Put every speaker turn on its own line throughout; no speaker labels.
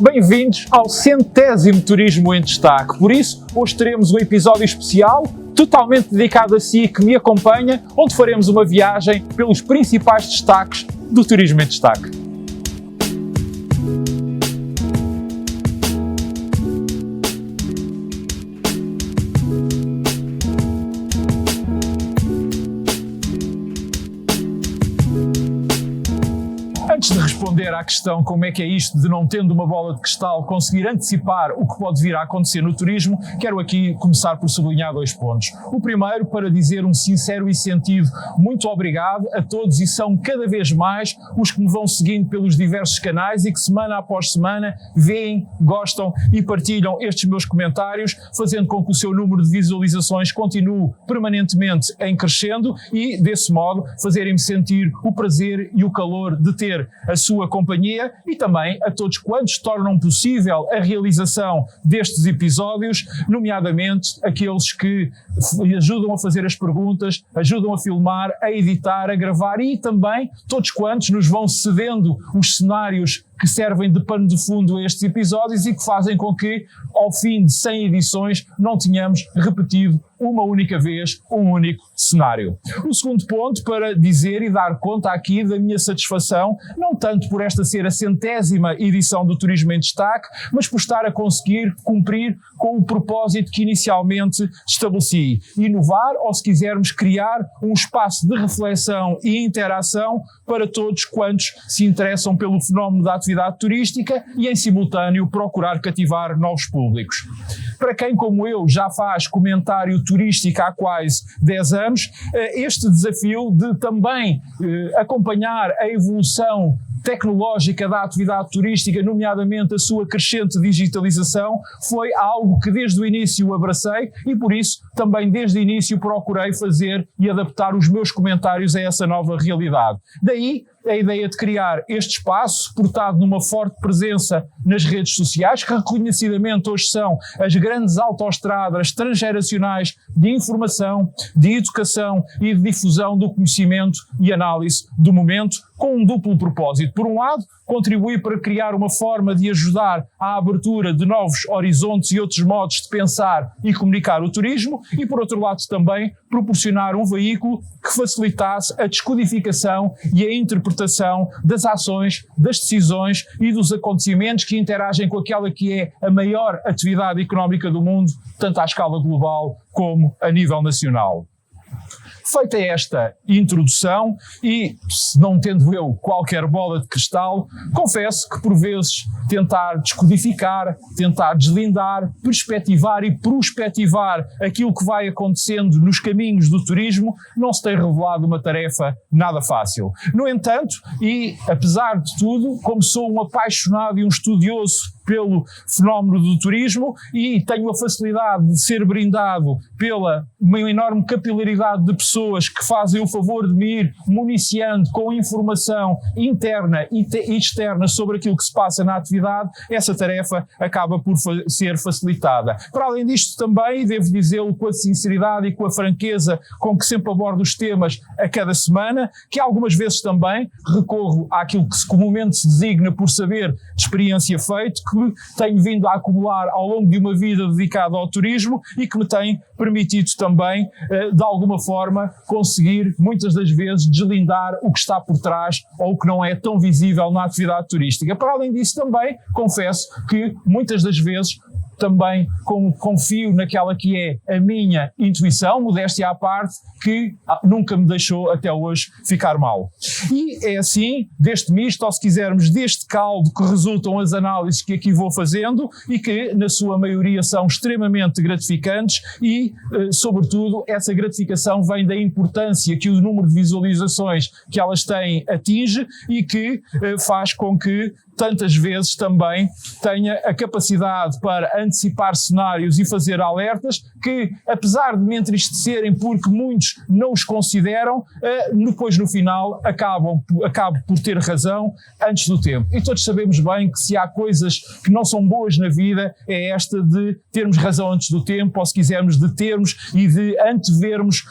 Bem-vindos ao 100º Turismo em Destaque. Por isso, hoje teremos um episódio especial, totalmente dedicado a si que me acompanha, onde faremos uma viagem pelos principais destaques do Turismo em Destaque. Antes de responder à questão como é que é isto de não tendo uma bola de cristal conseguir antecipar o que pode vir a acontecer no turismo, quero aqui começar por sublinhar 2 pontos. O primeiro, para dizer um sincero e sentido muito obrigado a todos, e são cada vez mais os que me vão seguindo pelos diversos canais e que semana após semana veem, gostam e partilham estes meus comentários, fazendo com que o seu número de visualizações continue permanentemente em crescendo e, desse modo, fazerem-me sentir o prazer e o calor de ter a sua companhia, e também a todos quantos tornam possível a realização destes episódios, nomeadamente aqueles que ajudam a fazer as perguntas, ajudam a filmar, a editar, a gravar, e também todos quantos nos vão cedendo os cenários que servem de pano de fundo a estes episódios e que fazem com que, ao fim de 100 edições, não tenhamos repetido uma única vez um único cenário. O segundo ponto, para dizer e dar conta aqui da minha satisfação, não tanto por esta ser a 100ª edição do Turismo em Destaque, mas por estar a conseguir cumprir com o propósito que inicialmente estabeleci: inovar, ou se quisermos criar um espaço de reflexão e interação para todos quantos se interessam pelo fenómeno da atividade turística e, em simultâneo, procurar cativar novos públicos. Para quem, como eu, já faz comentário turístico há quase 10 anos, este desafio de também acompanhar a evolução tecnológica da atividade turística, nomeadamente a sua crescente digitalização, foi algo que desde o início abracei e, por isso, também desde o início procurei fazer e adaptar os meus comentários a essa nova realidade. Daí a ideia de criar este espaço, portado numa forte presença nas redes sociais, que reconhecidamente hoje são as grandes autoestradas transgeracionais de informação, de educação e de difusão do conhecimento e análise do momento, com um duplo propósito. Por um lado, contribuir para criar uma forma de ajudar à abertura de novos horizontes e outros modos de pensar e comunicar o turismo, e por outro lado também proporcionar um veículo que facilitasse a descodificação e a interpretação das ações, das decisões e dos acontecimentos que interagem com aquela que é a maior atividade económica do mundo, tanto à escala global como a nível nacional. Feita esta introdução e, não tendo eu qualquer bola de cristal, confesso que por vezes tentar descodificar, tentar deslindar, perspectivar e prospectivar aquilo que vai acontecendo nos caminhos do turismo não se tem revelado uma tarefa nada fácil. No entanto, e apesar de tudo, como sou um apaixonado e um estudioso pelo fenómeno do turismo e tenho a facilidade de ser brindado pela uma enorme capilaridade de pessoas que fazem o favor de me ir municiando com informação interna e externa sobre aquilo que se passa na atividade, essa tarefa acaba por ser facilitada. Para além disto também, devo dizê-lo com a sinceridade e com a franqueza com que sempre abordo os temas a cada semana, que algumas vezes também recorro àquilo que comumente se designa por saber de experiência feito, que tenho vindo a acumular ao longo de uma vida dedicada ao turismo e que me tem permitido também, de alguma forma, conseguir muitas das vezes deslindar o que está por trás ou o que não é tão visível na atividade turística. Para além disso também, confesso que muitas das vezes também confio naquela que é a minha intuição, modéstia à parte, que nunca me deixou até hoje ficar mal. E é assim, deste misto, ou se quisermos, deste caldo que resultam as análises que aqui vou fazendo e que, na sua maioria, são extremamente gratificantes e, sobretudo, essa gratificação vem da importância que o número de visualizações que elas têm atinge e que faz com que tantas vezes também tenha a capacidade para antecipar cenários e fazer alertas que, apesar de me entristecerem porque muitos não os consideram, depois no final acabo por ter razão antes do tempo. E todos sabemos bem que se há coisas que não são boas na vida, é esta de termos razão antes do tempo, ou se quisermos de termos e de antevermos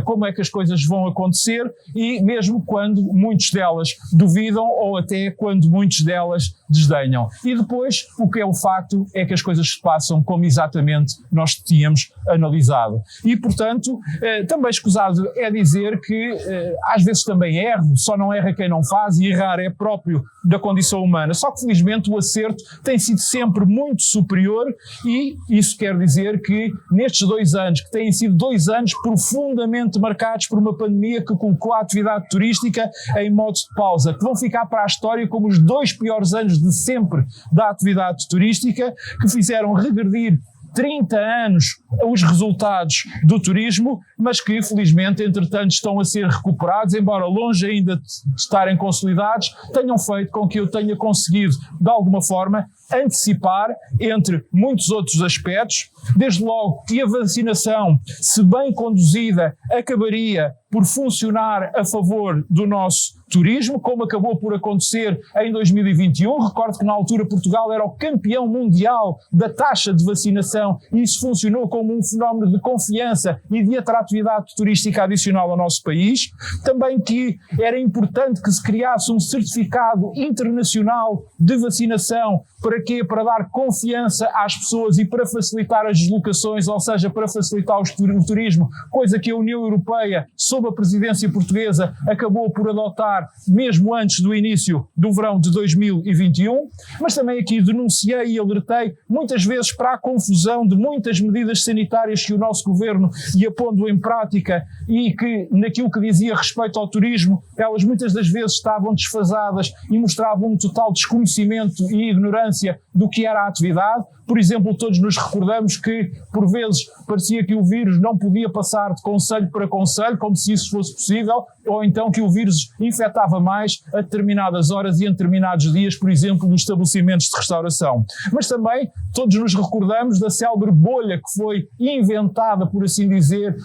como é que as coisas vão acontecer, e mesmo quando muitos delas duvidam ou até quando muitos delas elas desdenham. E depois, o que é o facto é que as coisas se passam como exatamente nós tínhamos analisado. E, portanto, também escusado é dizer que às vezes também erro, só não erra quem não faz, e errar é próprio da condição humana. Só que, felizmente, o acerto tem sido sempre muito superior, e isso quer dizer que nestes 2 anos, que têm sido 2 anos profundamente marcados por uma pandemia que colocou a atividade turística em modo de pausa, que vão ficar para a história como os 2 piores anos de sempre da atividade turística, que fizeram regredir 30 anos os resultados do turismo, mas que felizmente entretanto estão a ser recuperados, embora longe ainda de estarem consolidados, tenham feito com que eu tenha conseguido de alguma forma antecipar, entre muitos outros aspectos, desde logo que a vacinação, se bem conduzida, acabaria por funcionar a favor do nosso turismo, como acabou por acontecer em 2021. Recordo que na altura Portugal era o campeão mundial da taxa de vacinação, e isso funcionou como um fenómeno de confiança e de atratividade turística adicional ao nosso país. Também que era importante que se criasse um certificado internacional de vacinação. Para quê? Para dar confiança às pessoas e para facilitar as deslocações, ou seja, para facilitar o turismo, coisa que a União Europeia, sob a presidência portuguesa, acabou por adotar mesmo antes do início do verão de 2021, mas também aqui denunciei e alertei muitas vezes para a confusão de muitas medidas sanitárias que o nosso governo ia pondo em prática e que, naquilo que dizia respeito ao turismo, elas muitas das vezes estavam desfasadas e mostravam um total desconhecimento e ignorância do que era a atividade. Por exemplo, todos nos recordamos que, por vezes, parecia que o vírus não podia passar de concelho para concelho, como se isso fosse possível, ou então que o vírus infectava mais a determinadas horas e em determinados dias, por exemplo, nos estabelecimentos de restauração. Mas também todos nos recordamos da célebre bolha que foi inventada, por assim dizer,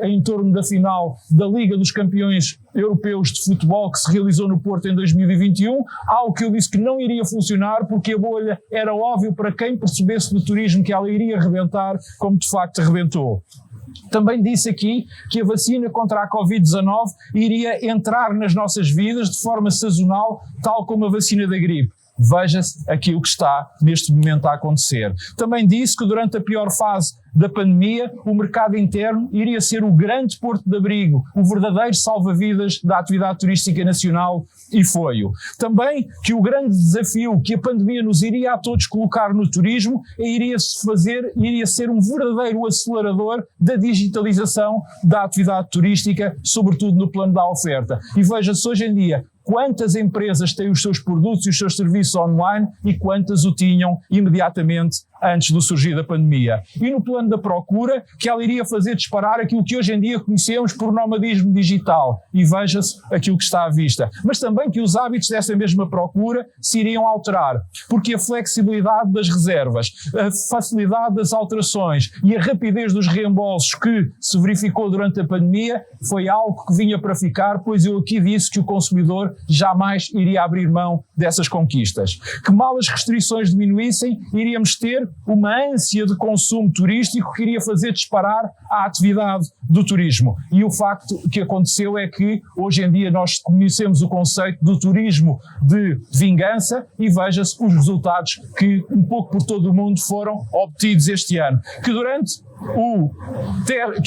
em torno da final da Liga dos Campeões Europeus de Futebol, que se realizou no Porto em 2021, algo que eu disse que não iria funcionar, porque a bolha era óbvio para quem percebesse do turismo que ela iria rebentar, como de facto rebentou. Também disse aqui que a vacina contra a Covid-19 iria entrar nas nossas vidas de forma sazonal, tal como a vacina da gripe. Veja-se aquilo que está neste momento a acontecer. Também disse que durante a pior fase da pandemia, o mercado interno iria ser o grande porto de abrigo, o verdadeiro salva-vidas da atividade turística nacional, e foi-o. Também que o grande desafio que a pandemia nos iria a todos colocar no turismo iria ser um verdadeiro acelerador da digitalização da atividade turística, sobretudo no plano da oferta. E veja-se hoje em dia quantas empresas têm os seus produtos e os seus serviços online e quantas o tinham imediatamente antes do surgir da pandemia. E no plano da procura, que ela iria fazer disparar aquilo que hoje em dia conhecemos por nomadismo digital. E veja-se aquilo que está à vista. Mas também que os hábitos dessa mesma procura se iriam alterar, porque a flexibilidade das reservas, a facilidade das alterações e a rapidez dos reembolsos que se verificou durante a pandemia foi algo que vinha para ficar, pois eu aqui disse que o consumidor jamais iria abrir mão dessas conquistas. Que mal as restrições diminuíssem, iríamos ter uma ânsia de consumo turístico que iria fazer disparar a atividade do turismo. E o facto que aconteceu é que hoje em dia nós conhecemos o conceito do turismo de vingança e veja-se os resultados que um pouco por todo o mundo foram obtidos este ano. Que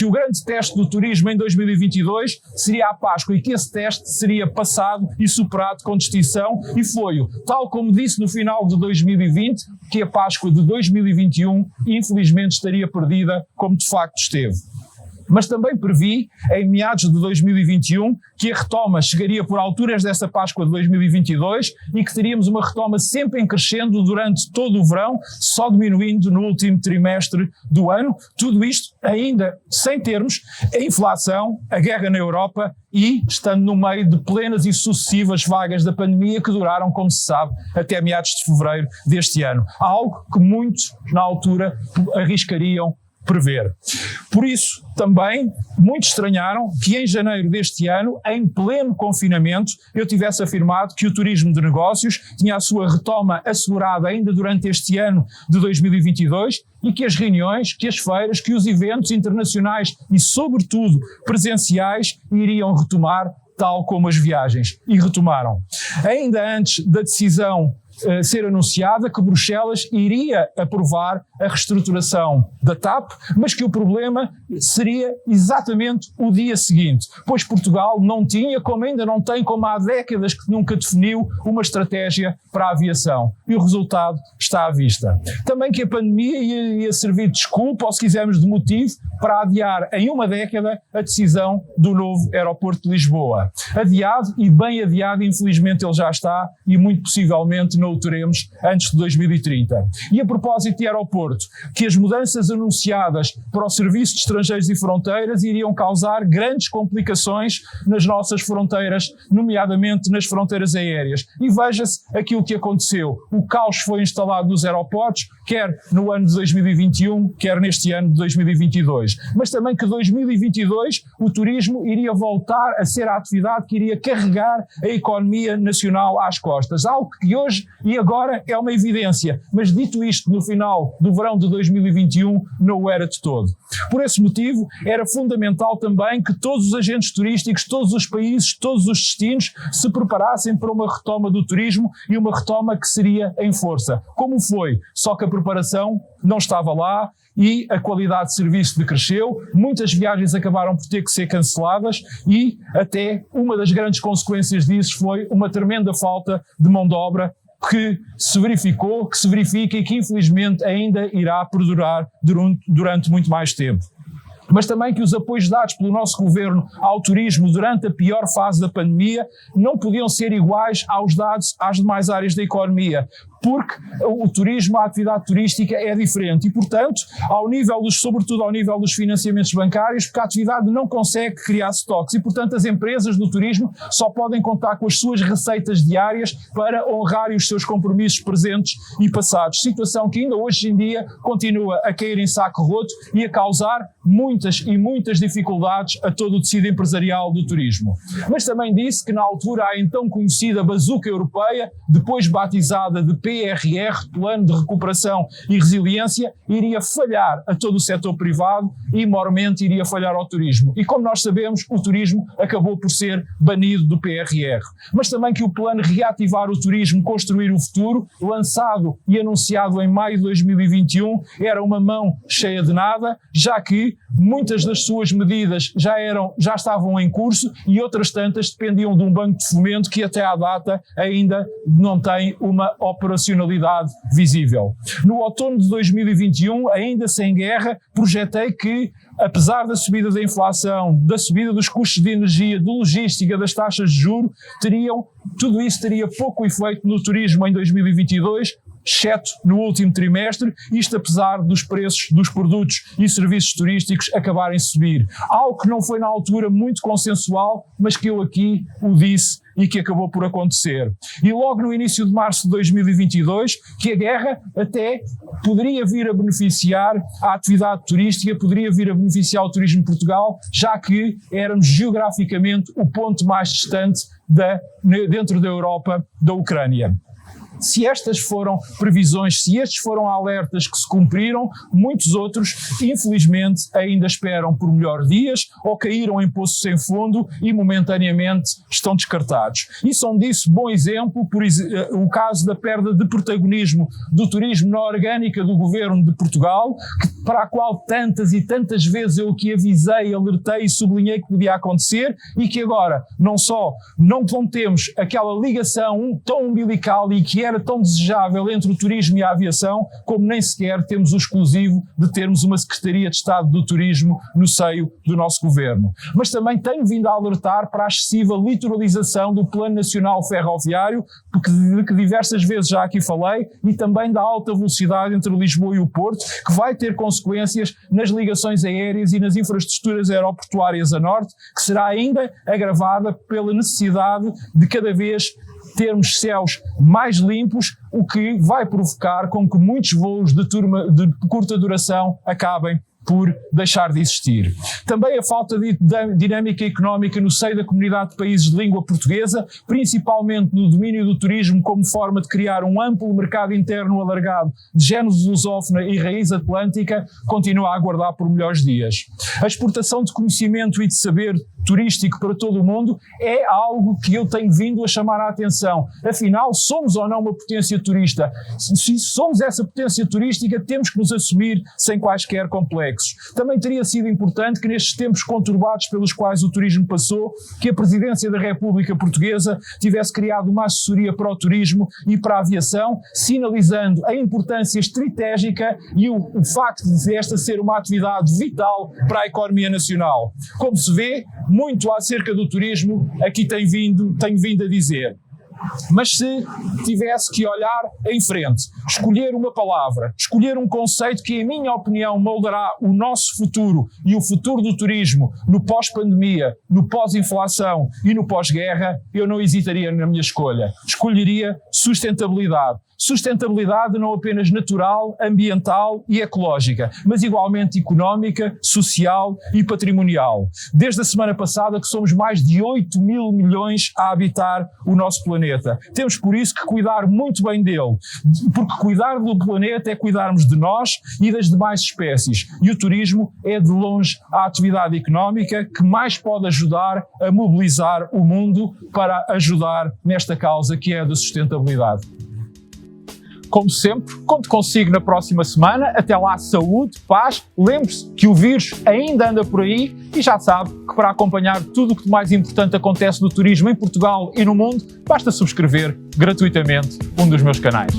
o grande teste do turismo em 2022 seria a Páscoa e que esse teste seria passado e superado com distinção, e foi-o. Tal como disse no final de 2020, que a Páscoa de 2021 infelizmente estaria perdida, como de facto esteve. Mas também previ, em meados de 2021, que a retoma chegaria por alturas dessa Páscoa de 2022 e que teríamos uma retoma sempre em crescendo durante todo o verão, só diminuindo no último trimestre do ano. Tudo isto ainda sem termos a inflação, a guerra na Europa e estando no meio de plenas e sucessivas vagas da pandemia que duraram, como se sabe, até meados de fevereiro deste ano. Algo que muitos, na altura, arriscariam prever. Por isso, também, muitos estranharam que em janeiro deste ano, em pleno confinamento, eu tivesse afirmado que o turismo de negócios tinha a sua retoma assegurada ainda durante este ano de 2022 e que as reuniões, que as feiras, que os eventos internacionais e, sobretudo, presenciais, iriam retomar tal como as viagens, e retomaram. Ainda antes da decisão ser anunciada que Bruxelas iria aprovar a reestruturação da TAP, mas que o problema seria exatamente o dia seguinte, pois Portugal não tinha, como ainda não tem, como há décadas que nunca definiu, uma estratégia para a aviação. E o resultado está à vista. Também que a pandemia ia servir de desculpa, ou se quisermos de motivo, para adiar em uma década a decisão do novo aeroporto de Lisboa. Adiado, e bem adiado, infelizmente ele já está, e muito possivelmente não o teremos antes de 2030. E a propósito de aeroporto, que as mudanças anunciadas para o Serviço de Estrangeiros e Fronteiras iriam causar grandes complicações nas nossas fronteiras, nomeadamente nas fronteiras aéreas. E veja-se aquilo que aconteceu. O caos foi instalado nos aeroportos, quer no ano de 2021, quer neste ano de 2022. Mas também que 2022 o turismo iria voltar a ser a atividade que iria carregar a economia nacional às costas. Algo que hoje e agora é uma evidência, mas dito isto no final do verão de 2021 não o era de todo. Por esse motivo era fundamental também que todos os agentes turísticos, todos os países, todos os destinos se preparassem para uma retoma do turismo e uma retoma que seria em força. Como foi? Só que a preparação não estava lá e a qualidade de serviço decresceu, muitas viagens acabaram por ter que ser canceladas e até uma das grandes consequências disso foi uma tremenda falta de mão de obra que se verificou, que se verifica e que infelizmente ainda irá perdurar durante muito mais tempo. Mas também que os apoios dados pelo nosso governo ao turismo durante a pior fase da pandemia não podiam ser iguais aos dados às demais áreas da economia, porque o turismo, a atividade turística é diferente e, portanto, sobretudo ao nível dos financiamentos bancários, porque a atividade não consegue criar estoques e, portanto, as empresas do turismo só podem contar com as suas receitas diárias para honrarem os seus compromissos presentes e passados. Situação que ainda hoje em dia continua a cair em saco roto e a causar muitas dificuldades a todo o tecido empresarial do turismo. Mas também disse que na altura a então conhecida bazuca europeia, depois batizada de PRR, Plano de Recuperação e Resiliência, iria falhar a todo o setor privado e, mormente, iria falhar ao turismo. E, como nós sabemos, o turismo acabou por ser banido do PRR. Mas também que o plano Reativar o Turismo, Construir o Futuro, lançado e anunciado em maio de 2021, era uma mão cheia de nada, já que muitas das suas medidas já estavam em curso e outras tantas dependiam de um banco de fomento que até à data ainda não tem uma operacionalidade visível. No outono de 2021, ainda sem guerra, projetei que, apesar da subida da inflação, da subida dos custos de energia, de logística, das taxas de juros, tudo isso teria pouco efeito no turismo em 2022, exceto no último trimestre, isto apesar dos preços dos produtos e serviços turísticos acabarem a subir. Algo que não foi na altura muito consensual, mas que eu aqui o disse e que acabou por acontecer. E logo no início de março de 2022, que a guerra até poderia vir a beneficiar a atividade turística, poderia vir a beneficiar o turismo de Portugal, já que éramos geograficamente o ponto mais distante dentro da Europa da Ucrânia. Se estas foram previsões, se estes foram alertas que se cumpriram, muitos outros, infelizmente, ainda esperam por melhores dias ou caíram em poço sem fundo e momentaneamente estão descartados. E são disso bom exemplo o caso da perda de protagonismo do turismo na orgânica do governo de Portugal, para a qual tantas e tantas vezes eu aqui avisei, alertei e sublinhei que podia acontecer e que agora não só não temos aquela ligação tão umbilical e que era tão desejável entre o turismo e a aviação, como nem sequer temos o exclusivo de termos uma Secretaria de Estado do Turismo no seio do nosso governo. Mas também tenho vindo a alertar para a excessiva litoralização do Plano Nacional Ferroviário, de que diversas vezes já aqui falei, e também da alta velocidade entre Lisboa e o Porto, que vai ter consequências nas ligações aéreas e nas infraestruturas aeroportuárias a norte, que será ainda agravada pela necessidade de cada vez termos céus mais limpos, o que vai provocar com que muitos voos de curta duração acabem por deixar de existir. Também a falta de dinâmica económica no seio da comunidade de países de língua portuguesa, principalmente no domínio do turismo como forma de criar um amplo mercado interno alargado de gênese lusófona e raiz atlântica, continua a aguardar por melhores dias. A exportação de conhecimento e de saber turístico para todo o mundo é algo que eu tenho vindo a chamar a atenção. Afinal, somos ou não uma potência turista? Se somos essa potência turística, temos que nos assumir sem quaisquer complexos. Também teria sido importante que nestes tempos conturbados pelos quais o turismo passou, que a Presidência da República Portuguesa tivesse criado uma assessoria para o turismo e para a aviação, sinalizando a importância estratégica e o facto de esta ser uma atividade vital para a economia nacional. Como se vê, muito acerca do turismo aqui tenho vindo a dizer. Mas se tivesse que olhar em frente, escolher uma palavra, escolher um conceito que, em minha opinião, moldará o nosso futuro e o futuro do turismo no pós-pandemia, no pós-inflação e no pós-guerra, eu não hesitaria na minha escolha. Escolheria sustentabilidade. Sustentabilidade não apenas natural, ambiental e ecológica, mas igualmente económica, social e patrimonial. Desde a semana passada que somos mais de 8 mil milhões a habitar o nosso planeta. Temos por isso que cuidar muito bem dele, porque cuidar do planeta é cuidarmos de nós e das demais espécies. E o turismo é de longe a atividade económica que mais pode ajudar a mobilizar o mundo para ajudar nesta causa que é a da sustentabilidade. Como sempre, conto consigo na próxima semana. Até lá, saúde, paz. Lembre-se que o vírus ainda anda por aí e já sabe que para acompanhar tudo o que de mais importante acontece no turismo em Portugal e no mundo, basta subscrever gratuitamente um dos meus canais.